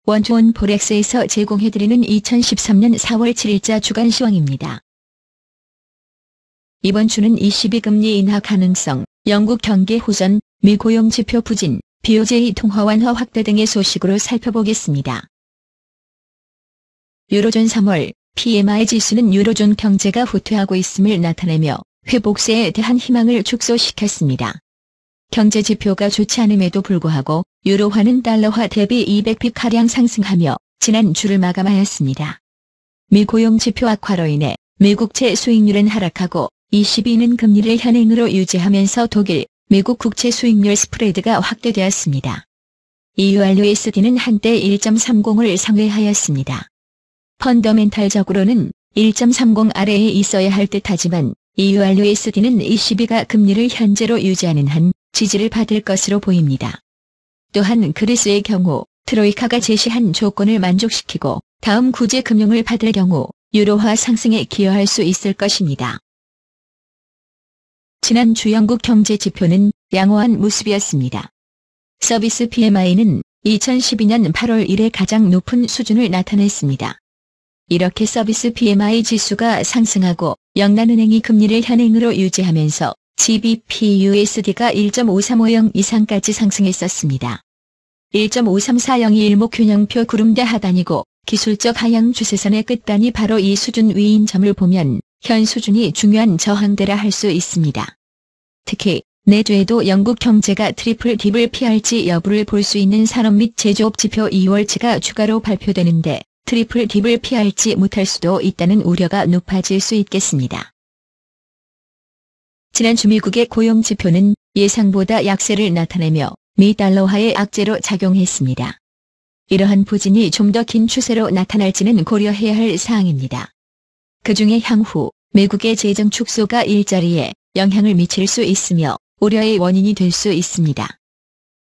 원투원 포렉스에서 제공해드리는 2013년 4월 7일자 주간 시황입니다. 이번 주는 ECB 금리 인하 가능성, 영국 경기 호전, 미 고용지표 부진, BOJ 통화 완화 확대 등의 소식으로 살펴보겠습니다. 유로존 3월 PMI 지수는 유로존 경제가 후퇴하고 있음을 나타내며 회복세에 대한 희망을 축소시켰습니다. 경제 지표가 좋지 않음에도 불구하고 유로화는 달러화 대비 200p가량 상승하며 지난주를 마감하였습니다. 미 고용지표 악화로 인해 미국채 수익률은 하락하고 ECB는 금리를 현행으로 유지하면서 독일, 미국 국채 수익률 스프레드가 확대되었습니다. EURUSD는 한때 1.30을 상회하였습니다. 펀더멘탈적으로는 1.30 아래에 있어야 할 듯하지만 EURUSD는 ECB가 금리를 현재로 유지하는 한 지지를 받을 것으로 보입니다. 또한 그리스의 경우 트로이카가 제시한 조건을 만족시키고 다음 구제 금융을 받을 경우 유로화 상승에 기여할 수 있을 것입니다. 지난주 영국 경제 지표는 양호한 모습이었습니다. 서비스 PMI는 2012년 8월 이래 가장 높은 수준을 나타냈습니다. 이렇게 서비스 PMI 지수가 상승하고 영란은행이 금리를 현행으로 유지하면서 GBP/USD가 1.5350 이상까지 상승했었습니다. 1.5340이 일목균형표 구름대 하단이고 기술적 하향 추세선의 끝단이 바로 이 수준 위인 점을 보면 현 수준이 중요한 저항대라 할 수 있습니다. 특히 내주에도 영국 경제가 트리플 딥을 피할지 여부를 볼 수 있는 산업 및 제조업 지표 2월치가 추가로 발표되는데 트리플 딥을 피할지 못할 수도 있다는 우려가 높아질 수 있겠습니다. 지난주 미국의 고용지표는 예상보다 약세를 나타내며 미 달러화의 악재로 작용했습니다. 이러한 부진이 좀 더 긴 추세로 나타날지는 고려해야 할 사항입니다. 그중에 향후 미국의 재정 축소가 일자리에 영향을 미칠 수 있으며 우려의 원인이 될 수 있습니다.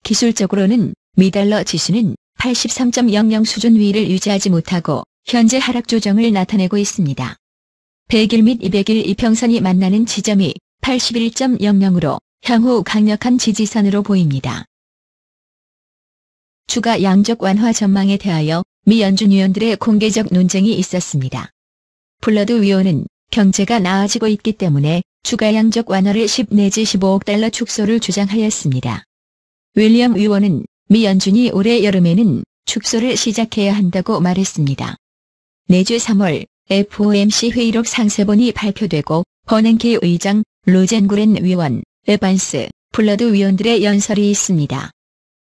기술적으로는 미 달러 지수는 83.00 수준 위를 유지하지 못하고 현재 하락 조정을 나타내고 있습니다. 100일 및 200일 이평선이 만나는 지점이 81.00으로 향후 강력한 지지선으로 보입니다. 추가 양적 완화 전망에 대하여 미 연준 위원들의 공개적 논쟁이 있었습니다. 블러드 위원은 경제가 나아지고 있기 때문에 추가 양적 완화를 10 내지 15억 달러 축소를 주장하였습니다. 윌리엄 위원은 미 연준이 올해 여름에는 축소를 시작해야 한다고 말했습니다. 내주 3월 FOMC 회의록 상세본이 발표되고 버냉키 의장, 로젠구렌 위원, 에반스, 블러드 위원들의 연설이 있습니다.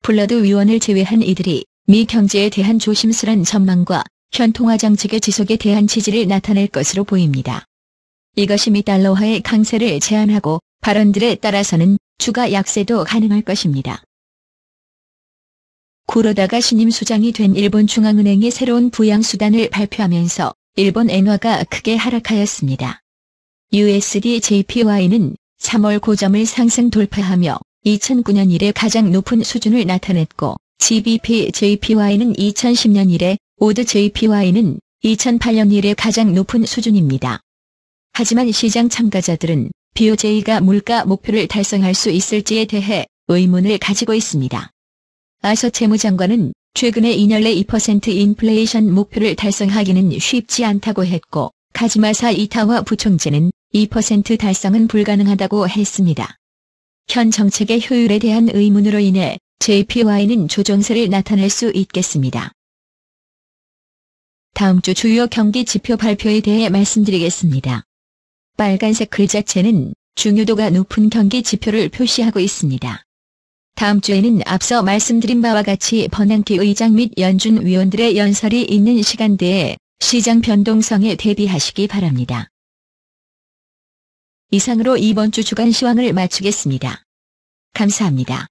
블러드 위원을 제외한 이들이 미 경제에 대한 조심스런 전망과 현 통화 정책의 지속에 대한 지지를 나타낼 것으로 보입니다. 이것이 미 달러화의 강세를 제한하고 발언들에 따라서는 추가 약세도 가능할 것입니다. 쿠로다가 신임 수장이 된 일본 중앙은행의 새로운 부양수단을 발표하면서 일본 엔화가 크게 하락하였습니다. USD JPY는 3월 고점을 상승 돌파하며 2009년 이래 가장 높은 수준을 나타냈고 GBP JPY는 2010년 이래, 오드 JPY는 2008년 이래 가장 높은 수준입니다. 하지만 시장 참가자들은 BOJ가 물가 목표를 달성할 수 있을지에 대해 의문을 가지고 있습니다. 아서 재무장관은 최근에 2년 내 2% 인플레이션 목표를 달성하기는 쉽지 않다고 했고 카지마사 이타와 부총재는 2% 달성은 불가능하다고 했습니다. 현 정책의 효율에 대한 의문으로 인해 JPY는 조정세를 나타낼 수 있겠습니다. 다음 주 주요 경기 지표 발표에 대해 말씀드리겠습니다. 빨간색 글자체는 중요도가 높은 경기 지표를 표시하고 있습니다. 다음 주에는 앞서 말씀드린 바와 같이 버냉키 의장 및 연준 위원들의 연설이 있는 시간대에 시장 변동성에 대비하시기 바랍니다. 이상으로 이번 주 주간 시황을 마치겠습니다. 감사합니다.